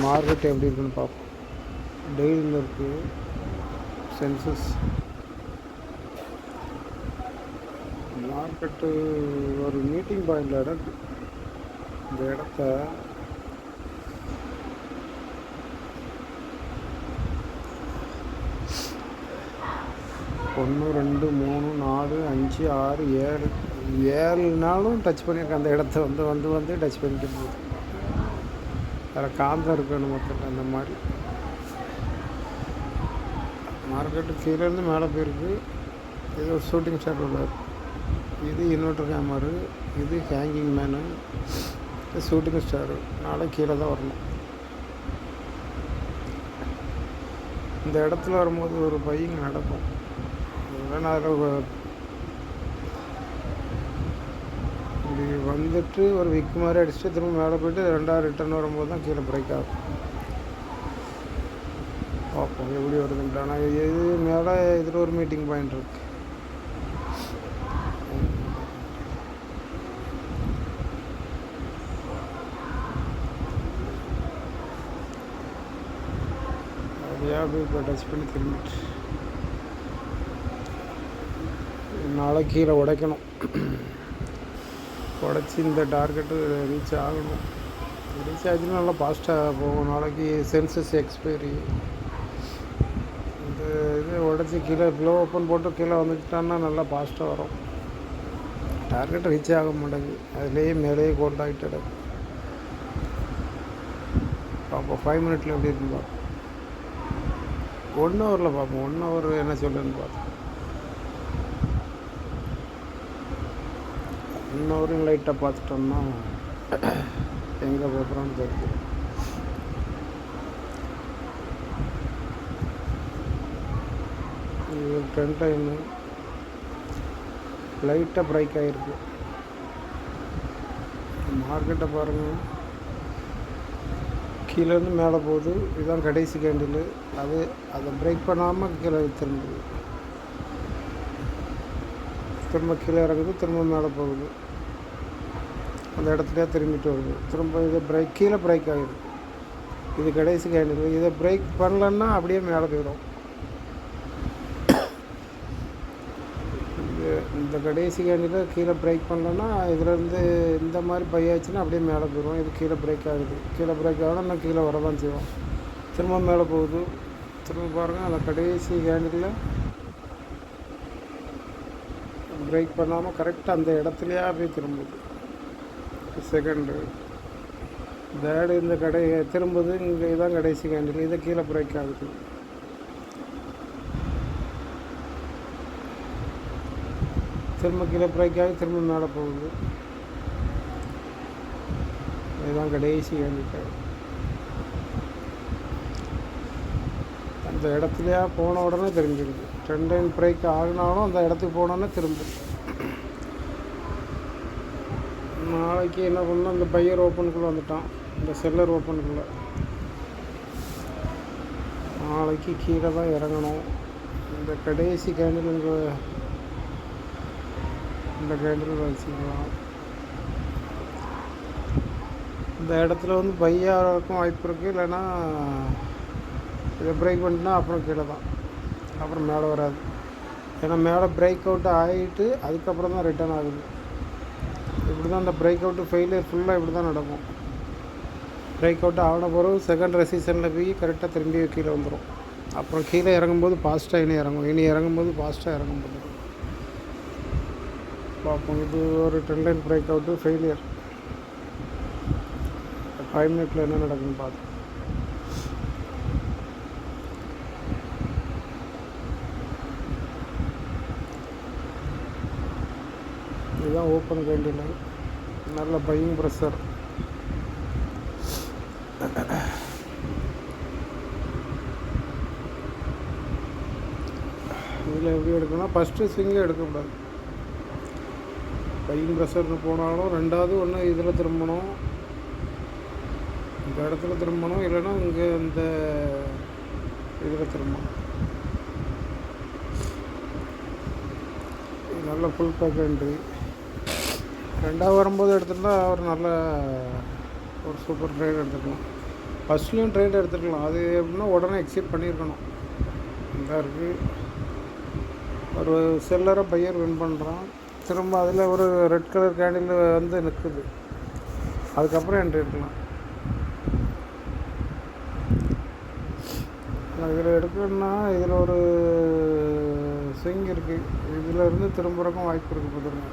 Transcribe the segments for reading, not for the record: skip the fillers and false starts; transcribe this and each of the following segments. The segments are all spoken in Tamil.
மார்க்கெட் எப்படி இருக்குன்னு பார்ப்போம். டெய்லியில் இருக்குது சென்சஸ். மார்க்கெட்டு ஒரு மீட்டிங் பாயிண்டில் இருக்கு. இந்த இடத்த 1 2 3 4 5 6 7 நாளும் டச் பண்ணியிருக்கேன். அந்த இடத்த வந்து டச் பண்ணிட்டு போகுது. அதில் காந்தம் இருக்கணும் மொத்தத்தில். அந்த மாதிரி மார்க்கெட்டு கீழேருந்து மேலே போயிருக்கு. இது ஒரு ஷூட்டிங் ஸ்டார் உள்ளார். இது இன்வெர்டர் கேமரு, இது ஹேங்கிங் மேனு, இது ஷூட்டிங் ஸ்டாரு. நாளை கீழே தான் வரணும். இந்த இடத்துல வரும்போது ஒரு பையிங் நடக்கும். இல்லைன்னா அதில் இப்படி வந்துட்டு ஒரு விக்கு மாதிரி அடிச்சுட்டு திரும்ப மேலே போய்ட்டு 2 ரிட்டர்ன் வரும்போது தான் கீழே பிரேக் ஆகும். பார்ப்போம் எப்படி வருதுன்ட்டு. ஆனால் இது மேலே இதில் ஒரு மீட்டிங் பாயிண்ட் இருக்குது. அப்படியே போய் இப்போ டச் பண்ணி திரும்பிட்டு நாளைக்கு கீழே உடைக்கணும். உடச்சி இந்த டார்கெட்டு ரீச் ஆகணும். ரீச் ஆச்சுன்னா நல்லா ஃபாஸ்ட்டாக போகும். நாளைக்கு சென்சஸ் எக்ஸ்பைரி. இந்த இது உடச்சி கீழே க்ளோ ஓப்பன் போட்டு கீழே வந்துட்டான்னா நல்லா ஃபாஸ்ட்டாக வரும். டார்கெட் ரீச் ஆக மாட்டேங்குது. அதுலேயே மேலேயே கோல்ட் ஆகிட்டு கிடக்கு. பார்ப்போம் 5 மினிட்ல எப்படி இருக்குன்னு பார்ப்போம். 1 ஹவரில் பார்ப்போம். 1 ஹவர் என்ன சொல்லுன்னு பார்ப்போம். 1 ஹவரும் லைட்டாக பார்த்துட்டோம்னா எங்கே போகிறோன்னு தெரியுது. இது 10 டைமு லைட்டாக பிரேக் ஆகிருக்கு. மார்க்கெட்டை பாருங்கள். கீழேருந்து மேலே போகுது. இதுதான் கடைசி கேண்டில். அதை பிரேக் பண்ணாமல் கீழே திரும்புது. திரும்ப கீழே இறங்குது, திரும்ப மேலே போகுது. அந்த இடத்துலையே திரும்பிட்டு வருது. திரும்ப இதை கீழே பிரேக் ஆகிடுது. இது கடைசி கேண்டில். இதை பிரேக் பண்ணலன்னா அப்படியே மேலே போயிடும். இந்த கடைசி கேண்டில் கீழே பிரேக் பண்ணலன்னா இதுலேருந்து இந்த மாதிரி பையாச்சுன்னா அப்படியே மேலே போயிடும். இது கீழே பிரேக் ஆகுது. கீழே பிரேக் ஆகணும், நான் கீழே வர தான் செய்வோம். திரும்ப மேலே போகுது. திரும்ப பாருங்கள், அந்த கடைசி கேண்டில் பிரேக் பண்ணாமல் கரெக்டாக அந்த இடத்துலையே அப்படியே திரும்புது. செகண்டு தேர்டு இந்த திரும்புது. இங்கே இதுதான் கடைசி கேண்டில். இதை கீழே பிரேக் ஆகுது. திரும்ப கீழே பிரேக் ஆகி திரும்ப மேலே போகுது. இதுதான் கடைசி கேண்டில். அந்த இடத்துலையா போன உடனே தெரிஞ்சிடுது. 10 டைம் பிரேக் ஆகினாலும் அந்த இடத்துக்கு போனோன்னே திரும்புது. நாளைக்கு என்ன பண்ணணும், இந்த பையர் ஓப்பனுக்குள்ளே வந்துட்டான். இந்த செல்லர் ஓப்பனுக்குள்ளே நாளைக்கு கீழே தான் இறங்கணும். இந்த கடைசி கேண்டில் இந்த கேண்டில் வச்சுக்கலாம். இந்த இடத்துல வந்து பையாருக்கும் வாய்ப்பு இருக்குது. இல்லைன்னா இதை பிரேக் பண்ணிட்டுனா அப்புறம் கீழே தான், அப்புறம் மேலே வராது. ஏன்னா மேலே பிரேக் அவுட் ஆகிட்டு அதுக்கப்புறம் தான் ரிட்டர்ன் ஆகுது. இப்படி தான் அந்த பிரேக் அவுட்டு ஃபெயிலியர் ஃபுல்லாக இப்படி தான் நடக்கும். பிரேக் அவுட் ஆகின பிறகு செகண்ட் ரெசிஷனில் போய் கரெக்டாக திரும்பி கீழே வந்துடும். அப்புறம் கீழே இறங்கும்போது ஃபாஸ்ட்டாக இனி இறங்கும்போது ஃபாஸ்ட்டாக இறங்கும்போது பார்ப்போம். இது ஒரு 10 லைன் பிரேக் அவுட்டு ஃபெயிலியர். 5 மினிட்ல என்ன நடக்குதுன்னு பார்த்து இதுதான் ஓப்பன் கேண்டில். நல்ல பையிங் ப்ரெஷர். இதில் எப்படி எடுக்கணும்னா ஃபஸ்ட்டு ஸ்விங்கே எடுக்கக்கூடாது. பையிங் ப்ரெஷர்னு போனாலும் ரெண்டாவது ஒன்று இதில் திரும்பணும், இந்த இடத்துல திரும்பணும். இல்லைன்னா இங்கே இந்த இதில் திரும்பணும். நல்ல ஃபுல் பேக் என்ட்ரி. ரெண்டாவது வரும்போது எடுத்துட்டா ஒரு நல்ல ஒரு சூப்பர் ட்ரேட் எடுத்துக்கலாம். ஃபஸ்ட்லேயும் ட்ரேட் எடுத்துருக்கலாம். அது எப்படின்னா உடனே எக்ஸிட் பண்ணியிருக்கணும். இந்த இருக்குது ஒரு செல்லரை பையர் வின் பண்ணுறான், திரும்ப அதில் ஒரு ரெட் கலர் கேண்டில் வந்து நிற்குது, அதுக்கப்புறம் என்ட்ரி எடுக்கலாம். இதில் எடுக்கணும்னா இதில் ஒரு ஸ்விங் இருக்குது, இதில் இருந்து திரும்புறக்கும் வாய்ப்பு இருக்குது. பார்த்துருங்க,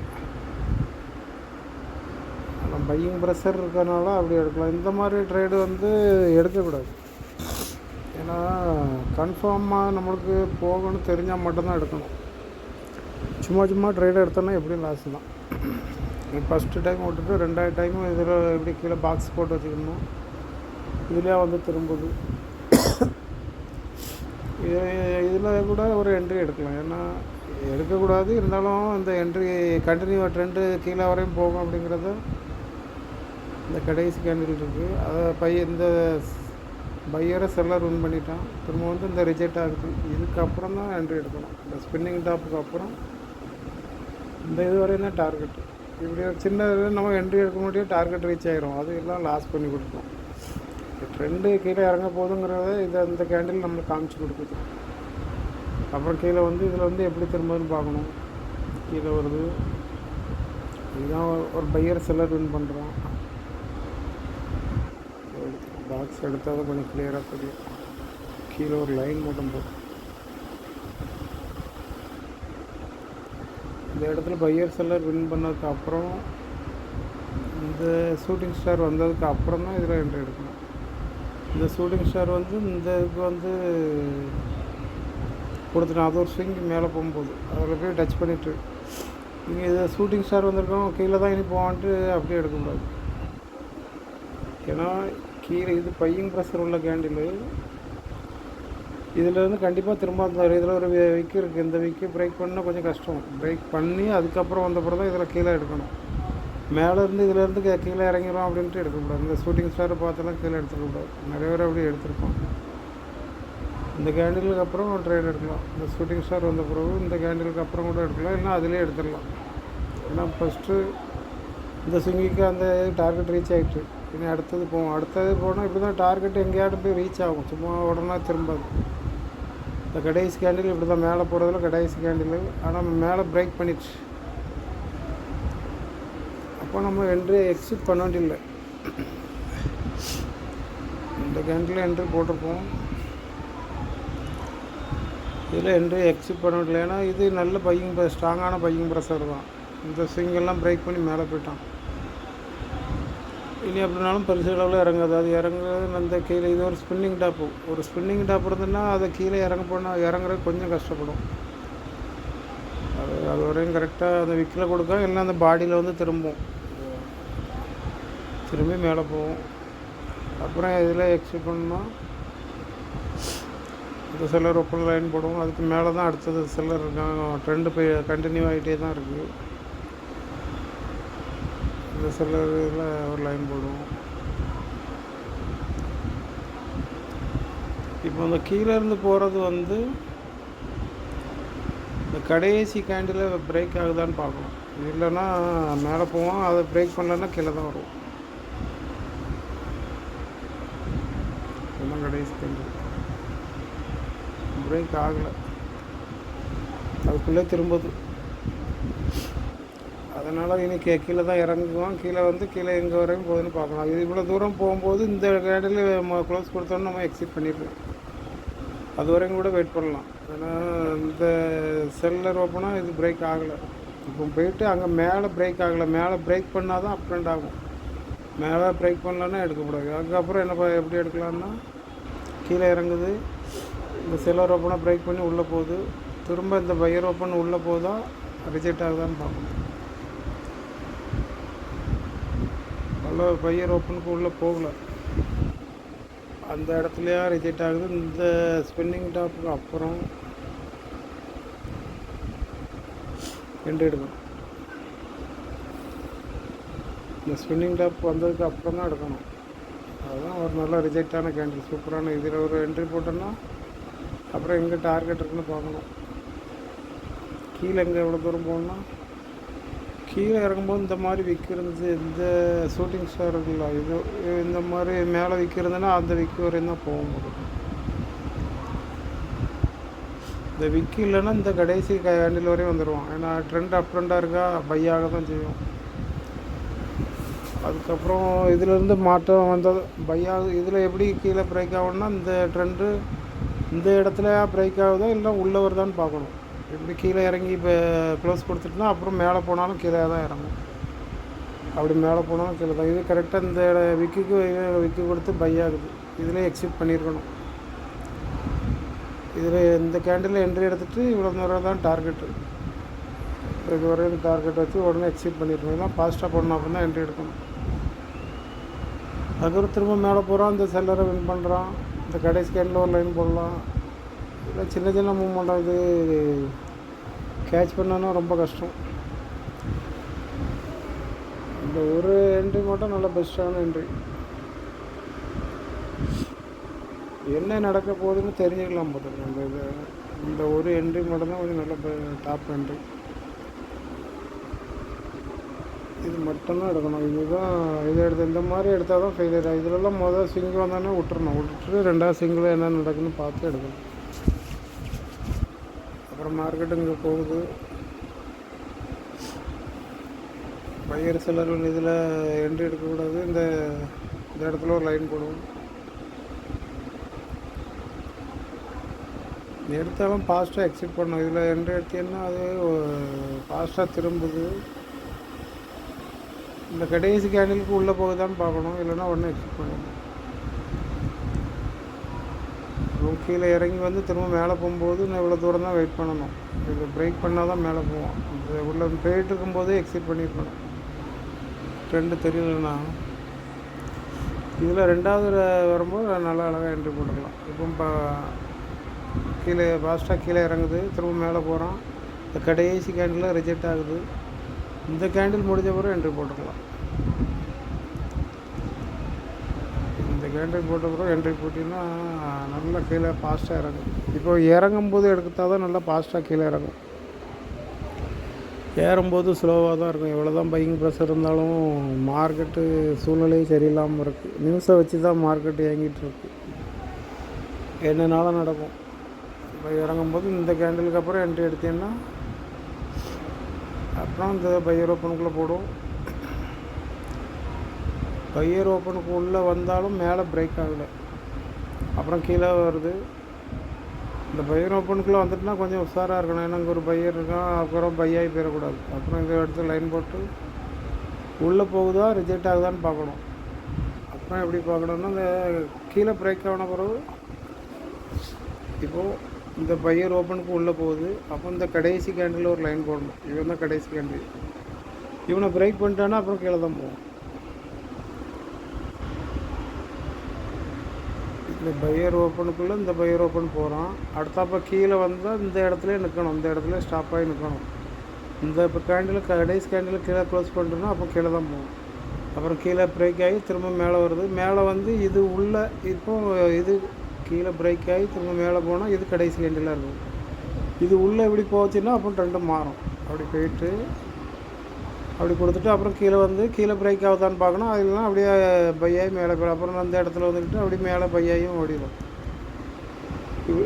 ஆனால் பையிங் ப்ரெஷர் இருக்கிறனால அப்படி எடுக்கலாம். இந்த மாதிரி ட்ரேடு வந்து எடுக்கக்கூடாது. ஏன்னா கன்ஃபார்மாக நம்மளுக்கு போகணும்னு தெரிஞ்சால் மட்டும்தான் எடுக்கணும். சும்மா ட்ரேட் எடுத்தோன்னா எப்படியும் லாஸ் தான். ஃபஸ்ட்டு டைம் விட்டுட்டு 2வது டைமும் இதில் எப்படி கீழே பாக்ஸ் போட்டு வச்சுக்கணும், இதுலேயே வந்து திரும்புது. இதில் கூட ஒரு என்ட்ரி எடுக்கலாம். ஏன்னா எடுக்கக்கூடாது, இருந்தாலும் இந்த என்ட்ரி கண்டினியூ ட்ரெண்டு கீழே வரையும் போகும் அப்படிங்கிறத இந்த கடைசி கேண்டில் இருக்குது. அதை இந்த பையரை செல்லர் வின் பண்ணிட்டான், திரும்ப வந்து இந்த ரிஜெக்ட் ஆகுது. இதுக்கப்புறம் தான் என்ட்ரி எடுக்கணும். இந்த ஸ்பின்னிங் டாப்புக்கு அப்புறம் இந்த இது வரையும் தான் டார்கெட்டு. இப்படி ஒரு சின்ன நம்ம என்ட்ரி எடுக்க முடியும், டார்கெட் ரீச் ஆகிரும், அது எல்லாம் லாஸ் பண்ணி கொடுக்கும். ட்ரெண்டு கீழே இறங்க போதுங்கிறத இந்த கேண்டில் நம்மளுக்கு காமிச்சு கொடுக்குது. அப்புறம் கீழே வந்து இதில் வந்து எப்படி திரும்பன்னு பார்க்கணும். கீழே வருது, இதுதான் ஒரு பையர் செல்லர் வின் பண்ணுறான். பாக்ஸ் எடுத்தால் தான் கொஞ்சம் கிளியராக தெரியும். கீழே ஒரு லைன் மட்டும் போடும். இந்த இடத்துல பையர் செல்லர் வின் பண்ணதுக்கு அப்புறம் இந்த ஷூட்டிங் ஸ்டார் வந்ததுக்கு அப்புறம் தான் இதில் என்ட்ரி எடுக்கணும். இந்த ஷூட்டிங் ஸ்டார் வந்து இந்த இதுக்கு வந்து கொடுத்துட்டேன், அது ஒரு ஸ்விங் மேலே போகும்போது அதில் போய் டச் பண்ணிவிட்டு நீங்கள் இதை ஷூட்டிங் ஸ்டார் வந்திருக்கோம் கீழே தான் இனி போவான்ட்டு அப்படியே எடுக்கக்கூடாது. ஏன்னா கீழே இது பையிங் ப்ரெஷர் உள்ள கேண்டில், இதில் வந்து கண்டிப்பாக திரும்ப இதில் ஒரு விக்கு இருக்குது, இந்த விக்கு பிரேக் பண்ணால் கொஞ்சம் கஷ்டம். பிரேக் பண்ணி அதுக்கப்புறம் வந்தப்பறம் தான் இதில் கீழே எடுக்கணும். மேலேருந்து இதிலேருந்து கீழே இறங்கிடும் அப்படின்ட்டு எடுக்கக்கூடாது. இந்த ஷூட்டிங் ஸ்டாரை பார்த்தெல்லாம் கீழே எடுத்துக்கக்கூடாது. நிறைய பேர் அப்படி எடுத்துருப்போம். இந்த கேண்டிலுக்கு அப்புறம் ட்ரேட் எடுக்கலாம். இந்த ஷூட்டிங் ஸ்டார் வந்த பிறகு இந்த கேண்டிலுக்கு அப்புறம் கூட எடுக்கலாம், இல்லைனா அதிலே எடுத்துடலாம். ஏன்னா ஃபஸ்ட்டு இந்த ஸ்விங்கிக்கு அந்த டார்கெட் ரீச் ஆகிட்டு, இனி அடுத்தது போனால் இப்படி தான் டார்கெட் எங்கேயாட்டும் போய் ரீச் ஆகும், சும்மா உடனே திரும்பாது. இந்த கடைசி கேண்டில் இப்படி தான் மேலே போகிறதுல கடைசி கேண்டில், ஆனால் மேலே பிரேக் பண்ணிடுச்சு. அப்போ நம்ம என்ட்ரி எக்ஸிட் பண்ண வேண்டியதில்லை. இந்த கேண்டில் என்ட்ரி போட்டிருப்போம், இதில் என்ட்ரி எக்ஸிட் பண்ண வேண்டியதில்லை. ஏன்னா இது நல்ல ஸ்ட்ராங்கான பையிங் ப்ரெஷர் தான். இந்த ஸ்விங்கெல்லாம் பிரேக் பண்ணி மேலே போயிட்டான். இனி அப்படின்னாலும் பெருசு அளவில் இறங்காது. அது இறங்குறது அந்த கீழே இது ஒரு ஸ்பின்னிங் டாப் இருந்ததுன்னா அதை கீழே இறங்குறது கொஞ்சம் கஷ்டப்படும். அது வரையும் கரெக்டாக அந்த விக்கில் கொடுக்க, இல்லைன்னா அந்த பாடியில் வந்து திரும்பி மேலே போகும். அப்புறம் இதில் எக்ஸிட் பண்ணால் இந்த செல்லர் ஓப்பன் லைன் போடுவோம், அதுக்கு மேலே தான் அடுத்தது செல்லர் இருக்காங்க. ட்ரெண்டு போய் கண்டினியூ ஆகிட்டே தான் இருக்குது. இந்த செல்லரில் ஒரு லைன் போடுவோம். இப்போ இந்த கீழே இருந்து போகிறது வந்து இந்த கடைசி கேண்டில் பிரேக் ஆகுதான்னு பார்க்கணும். இல்லைன்னா மேலே போவோம், அதை பிரேக் பண்ணலன்னா கீழே தான் வரும். இதெல்லாம் கடைசி கேண்டில் பிரேக் ஆகலை, அதுக்குள்ளே திரும்புது. அதனால் இனி கீழே தான் இறங்குவோம். கீழே எங்கே வரையும் போகுதுன்னு பார்க்கலாம். இது இவ்வளோ தூரம் போகும்போது இந்த கேண்டில் க்ளோஸ் கொடுத்தோன்னு நம்ம எக்ஸிட் பண்ணிடலாம். அது வரையும் கூட வெயிட் பண்ணலாம். ஏன்னா இந்த செல்லர் ஓப்பனாக இது பிரேக் ஆகலை. இப்போ போயிட்டு அங்கே மேலே பிரேக் ஆகலை, மேலே பிரேக் பண்ணால் தான் அப் அண்ட் ஆகும். மேலே பிரேக் பண்ணலன்னா எடுக்கக்கூடாது. அதுக்கப்புறம் எப்படி எடுக்கலான்னா, கீழே இறங்குது, இந்த செல்லர் ஓப்பனாக பிரேக் பண்ணி உள்ளே போகுது, திரும்ப இந்த பையர் ஓப்பன் உள்ளே போகுதா ரிஜெக்ட் ஆகுதான்னு பார்க்கணும். நல்லா பையர் ஓப்பனுக்கு உள்ளே போகல, அந்த இடத்துலையா ரிஜெக்ட் ஆகுது. இந்த ஸ்பின்னிங் டாப்புக்கு அப்புறம் என்ட்ரி எடுக்கணும். இந்த ஸ்பின்னிங் டாப் வந்ததுக்கு அப்புறம் தான் எடுக்கணும். அதுதான் ஒரு நல்ல ரிஜெக்டான கேண்டில், சூப்பரான. இதில் ஒரு என்ட்ரி போட்டோன்னா அப்புறம் எங்கே டார்கெட் இருக்குன்னு பார்க்கணும். கீழே எங்கே எவ்வளோ தூரம் போகணுன்னா கீழே இறங்கும்போது இந்த மாதிரி விக்கு இருந்தது. இந்த ஷூட்டிங் ஸ்டார் இருக்குல்ல, இது இந்த மாதிரி மேலே விக்கு இருந்ததுன்னா அந்த விக்கு வரையும் தான் போக முடியும். இந்த விக்கு இல்லைன்னா இந்த கடைசி ஹேண்டில் வரையும் வந்துடுவான். ஏன்னா ட்ரெண்ட் அப் ட்ரெண்டாக இருக்கா, பையாக தான் செய்யும். அதுக்கப்புறம் இதிலேருந்து மாற்றம் வந்தது பையாக. இதில் எப்படி கீழே பிரேக் ஆகணும்னா, இந்த ட்ரெண்டு இந்த இடத்துல பிரேக் ஆகுதோ இல்லை உள்ளே வருதான்னு பார்க்கணும். இப்படி கீழே இறங்கி இப்போ க்ளோஸ் கொடுத்துட்டுனா அப்புறம் மேலே போனாலும் கீழே தான் இறங்கும். அப்படி மேலே போனாலும் கீழே தான். இது கரெக்டாக இந்த விக்கு கொடுத்து பை ஆகுது. இதில் எக்ஸிட் பண்ணியிருக்கணும். இதில் இந்த கேண்டில் என்ட்ரி எடுத்துகிட்டு இவ்வளோ நேரம் தான் டார்கெட்டு. இது வரையும் டார்கெட் வச்சு உடனே எக்ஸிட் பண்ணியிருக்கணும். இதெல்லாம் ஃபாஸ்ட்டாக போடணும், அப்படின்னா என்ட்ரி எடுக்கணும். அதுக்கப்புறம் திரும்ப மேலே போகிறான், இந்த செல்லரை வின் பண்ணுறான். இந்த கடைசி கேண்டில் ஒரு லைன் போடலாம். இல்லை சின்ன சின்ன மூவ்மெண்ட்டாக இது கேட்ச் பண்ணனா ரொம்ப கஷ்டம். இந்த ஒரு என்ட்ரி மட்டும் நல்ல பெஸ்ட்டான என்ட்ரி. என்ன நடக்க போகுதுன்னு தெரிஞ்சுக்கலாம் பார்த்துருக்கேன். இந்த ஒரு என்ட்ரி மட்டும்தான் கொஞ்சம் நல்ல டாப் என்ட்ரி. இது மட்டும்தான் எடுக்கணும். இதுதான் இதை எடுத்து இந்த மாதிரி எடுத்தால் தான் ஃபெயிலியர் ஆகும். இதிலலாம் மொதல் ஸ்விங் வந்தோடனே விட்டுட்டு ரெண்டாவது ஸ்விங்கில் என்ன நடக்குதுன்னு பார்த்து எடுக்கணும். அப்புறம் மார்க்கெட்டு இங்கே போகுது. பையர் செல்லர் இதில் என்ட்ரி எடுக்கக்கூடாது. இந்த இடத்துல ஒரு லைன் போடுவோம். எடுத்தாலும் ஃபாஸ்ட்டாக எக்ஸிட் பண்ணணும். இதில் என்ட்ரி எடுத்தீங்கன்னா அது ஃபாஸ்ட்டாக திரும்புது. இந்த கடைசி கேண்டிலுக்கு உள்ளே போகுதான்னு பார்க்கணும், இல்லைன்னா உடனே எக்ஸிட் பண்ணணும். கீழே இறங்கி வந்து திரும்ப மேலே போகும்போது நான் இவ்வளோ தூரம் தான் வெயிட் பண்ணணும். இது பிரேக் பண்ணால் தான் மேலே போவோம். இந்த உள்ள போயிட்டு இருக்கும்போதே எக்ஸிட் பண்ணியிருக்கணும். ட்ரெண்டு தெரியலன்னா இதில் ரெண்டாவது வரும்போது நல்லா அழகாக என்ட்ரி போட்டுக்கலாம். இப்போ கீழே ஃபாஸ்ட்டாக கீழே இறங்குது, திரும்ப மேலே போகிறான். இந்த கடைசி கேண்டில் ரிஜெக்ட் ஆகுது. இந்த கேண்டில் முடிஞ்ச பிறகு என்ட்ரி போட்டுக்கலாம். இந்த கேண்டில் போட்ட பிறகு என்ட்ரி போட்டிங்கன்னா நல்லா கீழே ஃபாஸ்ட்டாக இறங்கும். இப்போ இறங்கும்போது எடுத்தால் தான் நல்லா ஃபாஸ்ட்டாக கீழே இறங்கும். ஏறும்போது ஸ்லோவாக தான் இருக்கும். எவ்வளோ தான் பையிங் ப்ரெஷர் இருந்தாலும் மார்க்கெட்டு சூழ்நிலையும் சரியில்லாமல் இருக்குது. நியூஸை வச்சு தான் மார்க்கெட்டு இயங்கிட்டு இருக்கு. என்னனாலும் நடக்கும். இப்போ இறங்கும்போது இந்த கேண்டிலுக்கு அப்புறம் என்ட்ரி எடுத்தீங்கன்னா அப்புறம் இந்த பையர் ஓப்பனுக்குள்ளே போடும். பையர் ஓப்பனுக்கு உள்ளே வந்தாலும் மேலே பிரேக் ஆகலை, அப்புறம் கீழே வருது. இந்த பையர் ஓப்பனுக்குள்ளே வந்துட்டுனா கொஞ்சம் உஷாராக இருக்கணும். ஏன்னா இங்கே ஒரு பையர் இருக்கான், அப்புறம் பையாகி போயிடக்கூடாது. அப்புறம் இந்த இடத்துல லைன் போட்டு உள்ளே போகுதா ரிஜெக்ட் ஆகுதான்னு பார்க்கணும். அப்புறம் எப்படி பார்க்கணுன்னா இந்த கீழே பிரேக் ஆன பிறகு இப்போது இந்த பையர் ஓப்பனுக்கு உள்ளே போகுது. அப்போ இந்த கடைசி கேண்டில் ஒரு லைன் போடணும். இவன் தான் கடைசி கேண்டில். இவனை பிரேக் பண்ணிட்டான்னா அப்புறம் கீழே தான் போகும். இந்த பையர் ஓப்பனுக்குள்ளே இந்த பையர் ஓப்பன் போகிறான். அடுத்தப்போ கீழே வந்தால் இந்த இடத்துல நிற்கணும். இந்த இடத்துல ஸ்டாப் ஆகி நிற்கணும். இந்த இப்போ கேண்டில் கடைசி கேண்டில் கீழே க்ளோஸ் பண்ணுறோன்னா அப்போ கீழே தான் போகும். அப்புறம் கீழே பிரேக் ஆகி திரும்ப மேலே வருது. மேலே வந்து இது உள்ளே இப்போது இது கீழே பிரேக் ஆகி திரும்ப மேலே போனால் இது கடைசி கேண்டிலாக இருக்கும். இது உள்ளே எப்படி போச்சுன்னா அப்புறம் ரெண்டும் மாறும். அப்படி போயிட்டு அப்படி கொடுத்துட்டு அப்புறம் கீழே வந்து கீழே பிரேக் ஆகுதான்னு பார்க்கணும். அதெல்லாம் அப்படியே பையாகி மேலே போயிடும். அப்புறம் அந்த இடத்துல வந்துக்கிட்டு அப்படி மேலே பையாயும் ஓடிடும்.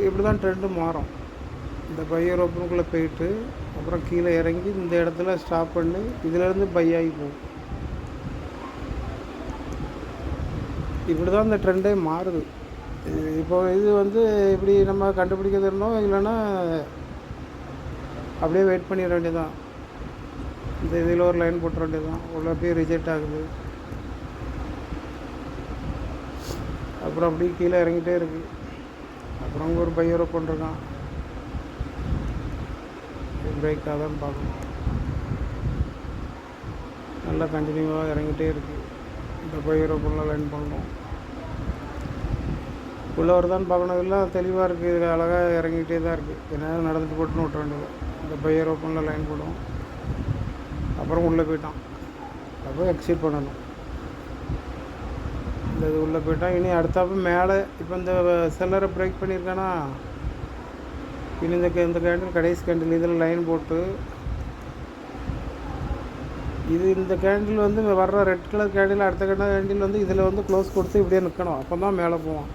இப்படி தான் ட்ரெண்டு மாறும். இந்த பையர் ஓப்பனுக்குள்ளே போயிட்டு அப்புறம் கீழே இறங்கி இந்த இடத்துல ஸ்டாப் பண்ணி இதிலேருந்து பையாகி போகும். இப்படி தான் இந்த ட்ரெண்டே மாறுது. இப்போ இது வந்து இப்படி நம்ம கண்டுபிடிக்கிறது இருந்தோம், இல்லைன்னா அப்படியே வெயிட் பண்ணிட வேண்டியதான். இந்த இதில் ஒரு லைன் போட்டுற வேண்டியதான். உள்ள அப்படியே ரிஜெக்ட் ஆகுது. அப்புறம் அப்படியே கீழே இறங்கிட்டே இருக்குது. அப்புறம் அங்கே ஒரு பையர் ஓப்பன் இருக்கான். பிரேக் ஆகாதான்னு பார்க்கணும். நல்லா கண்டினியூவாக இறங்கிட்டே இருக்குது. இந்த பையர் ஓப்பனில் லைன் பண்ணணும். உள்ளே வருதான்னு பார்க்கணும். எல்லாம் தெளிவாக இருக்குது. இது அழகாக இறங்கிட்டே தான் இருக்குது. என்ன நடந்துட்டு போட்டுன்னு விட்ட வேண்டியது. இந்த பையர் ஓப்பனில் லைன் போடும். அப்புறம் உள்ளே போயிட்டான். அப்புறம் எக்ஸிட் பண்ணணும். இந்த இது உள்ளே போயிட்டான். இனி அடுத்தாப்புல மேலே இப்போ இந்த செல்லரை பிரேக் பண்ணியிருக்கானா, இனி இந்த கேண்டில் கடைசி கேண்டில் இதில் லைன் போட்டு இது இந்த கேண்டில் வந்து வர்ற ரெட் கலர் கேண்டில் அடுத்த கேண்டில் வந்து இதில் வந்து க்ளோஸ் கொடுத்து இப்படியே நிற்கணும், அப்போ தான் மேலே போவோம்.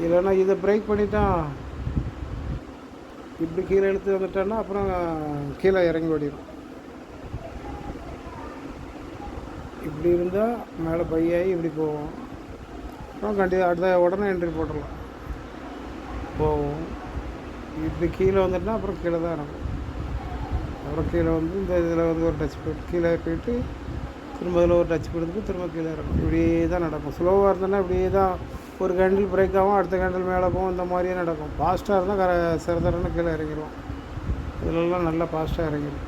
இல்லைன்னா இதை பிரேக் பண்ணிட்டான் இப்படி கீழே இழுத்து வந்துட்டோன்னா அப்புறம் கீழே இறங்கி ஓடிடும். இப்படி இருந்தால் மேலே பையாகி இப்படி போவோம், அப்புறம் அடுத்த உடனே என்ட்ரி போட்டுடலாம் போவோம். இப்படி கீழே வந்துட்டுனா அப்புறம் கீழே தான் இறங்கும். அப்புறம் கீழே வந்து இந்த இதில் வந்து ஒரு டச் போட்டு கீழே போயிட்டு திரும்ப இதில் ஒரு டச் கொடுத்துட்டு திரும்ப கீழே இறங்கும். இப்படியே தான் நடக்கும். ஸ்லோவாக இருந்தோன்னா இப்படியே தான் ஒரு கேண்டில் பிரேக் ஆகும், அடுத்த கேண்டில் மேலே போகும், இந்த மாதிரியே நடக்கும். ஃபாஸ்ட்டாக இருந்தால் சிறதரன்னு கீழே இறங்கிடுவோம். இதிலெல்லாம் நல்லா ஃபாஸ்ட்டாக இறங்கிடும்.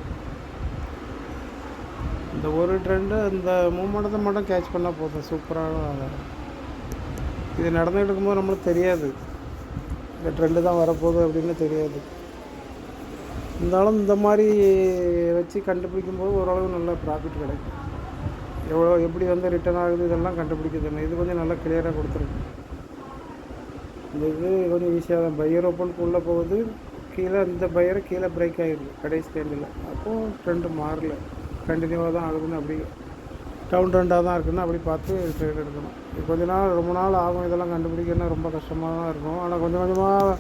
இந்த ஒரு ட்ரெண்டு இந்த மூமெண்ட்டை மட்டும் கேட்ச் பண்ணால் போதும், சூப்பராக. இது நடந்துகிட்டு இருக்கும்போது நம்மளுக்கு தெரியாது இந்த ட்ரெண்டு தான் வரப்போகுது அப்படின்னு தெரியாது. இருந்தாலும் இந்த மாதிரி வச்சு கண்டுபிடிக்கும்போது ஓரளவு நல்ல ப்ராஃபிட் கிடைக்கும். எவ்வளோ எப்படி வந்து ரிட்டர்ன் ஆகுது இதெல்லாம் கண்டுபிடிக்கிறது. இது கொஞ்சம் நல்லா கிளியராக கொடுத்துருக்கு. இந்த இது கொஞ்சம் ஈஸியாக தான். பையர் ஓப்பனுக்கு உள்ளே போகுது, கீழே இந்த பையரை கீழே பிரேக் ஆகிடுது கடைசி கேண்டில். அப்போது ட்ரெண்டு மாறல, கண்டினியூவாக தான் ஆகுதுன்னு அப்படி டவுன் ட்ரெண்டாக தான் இருக்குதுன்னு அப்படி பார்த்து ட்ரேட் எடுக்கணும். கொஞ்ச நாள் ரொம்ப நாள் ஆகும் இதெல்லாம் கண்டுபிடிக்கணும்னா, ரொம்ப கஷ்டமாக தான் இருக்கும். ஆனால் கொஞ்சம் கொஞ்சமாக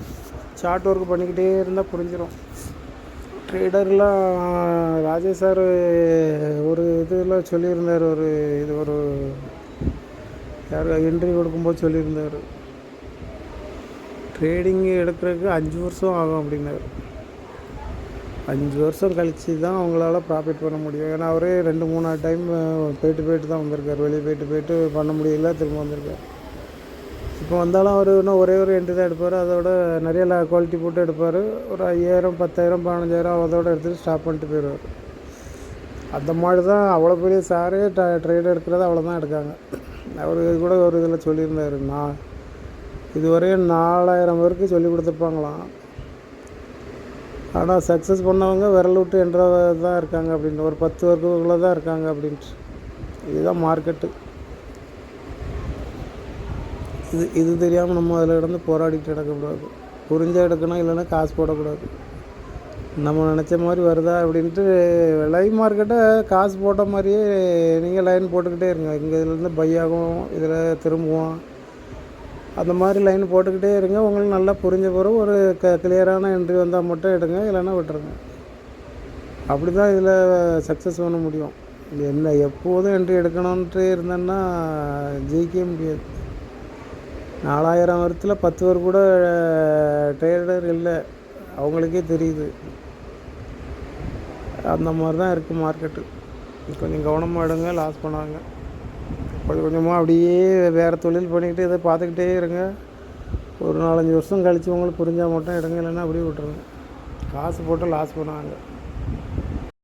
சார்ட் ஒர்க் பண்ணிக்கிட்டே இருந்தால் புரிஞ்சிடும். ட்ரேடர்லாம் ராஜேஷ் சார் ஒரு இதில் சொல்லியிருந்தார், ஒரு யார் என்ட்ரி கொடுக்கும்போது சொல்லியிருந்தார், ட்ரேடிங் எடுக்கிறதுக்கு 5 வருஷம் ஆகும் அப்படின்னாரு. 5 வருஷம் கழித்து தான் அவங்களால ப்ராஃபிட் பண்ண முடியும். ஏன்னா அவரே 2-3 டைம் போயிட்டு தான் வந்திருக்கார். வெளியே போயிட்டு பண்ண முடியல, திரும்ப வந்திருக்கார். இப்போ வந்தாலும் அவர் இன்னும் ஒரே ஒரு என்ட்ரி தான் எடுப்பார். அதோட நிறைய குவாலிட்டி போட்டு எடுப்பார். ஒரு 5000, 10,000, 15,000 அதோடு எடுத்துகிட்டு ஸ்டாப் பண்ணிட்டு போயிடுவார். அந்த மாதிரி தான் அவ்வளோ பெரிய சாரே ட்ரேட் எடுக்கிறது அவ்வளோதான் எடுக்காங்க. அவர் கூட ஒரு இதில் சொல்லியிருந்தார், நான் இதுவரையும் 4000 பேருக்கு சொல்லி கொடுத்துருப்பாங்களாம். ஆனால் சக்ஸஸ் பண்ணவங்க விரல் விட்டு என்ற தான் இருக்காங்க அப்படின்ட்டு, ஒரு 10 வருக்குள்ளே தான் இருக்காங்க அப்படின்ட்டு. இதுதான் மார்க்கெட்டு. இது தெரியாமல் நம்ம அதில் கிடந்து போராடிட்டு எடுக்கக்கூடாது. புரிஞ்சால் எடுக்கணும், இல்லைன்னா காசு போடக்கூடாது. நம்ம நினச்ச மாதிரி வருதா அப்படின்ட்டு லைவ் மார்க்கெட்டை காசு போட்ட மாதிரியே நீங்கள் லைன் போட்டுக்கிட்டே இருங்க. இங்கே இதுலேருந்து பை ஆகும், இதில் திரும்புவோம், அந்த மாதிரி லைன் போட்டுக்கிட்டே இருங்க. உங்களுக்கு நல்லா புரிஞ்ச பிறகு ஒரு கிளியரான என்ட்ரி வந்தால் மட்டும் எடுங்க, இல்லைன்னா விட்டுருங்க. அப்படி தான் இதில் சக்ஸஸ் பண்ண முடியும். என்ன எப்போதும் என்ட்ரி எடுக்கணுன்ட்டு இருந்தேன்னா ஜெயிக்கவே முடியாது. 4000 வருஷத்தில் 10 பேர் கூட ட்ரேடர் இல்லை, அவங்களுக்கே தெரியுது. அந்த மாதிரி தான் இருக்குது மார்க்கெட்டு. கொஞ்சம் கவனமாக எடுங்க, லாஸ் பண்ணாங்க. கொஞ்சம் கொஞ்சமாக அப்படியே வேறு தொழில் பண்ணிக்கிட்டு இதை பார்த்துக்கிட்டே இருங்க. ஒரு 4-5 வருஷம் கழித்து உங்களுக்கு புரிஞ்சால் மட்டும் எடுங்க, இல்லைன்னா அப்படியே விட்டுருங்க. காசு போட்டு லாஸ் பண்ணாங்க.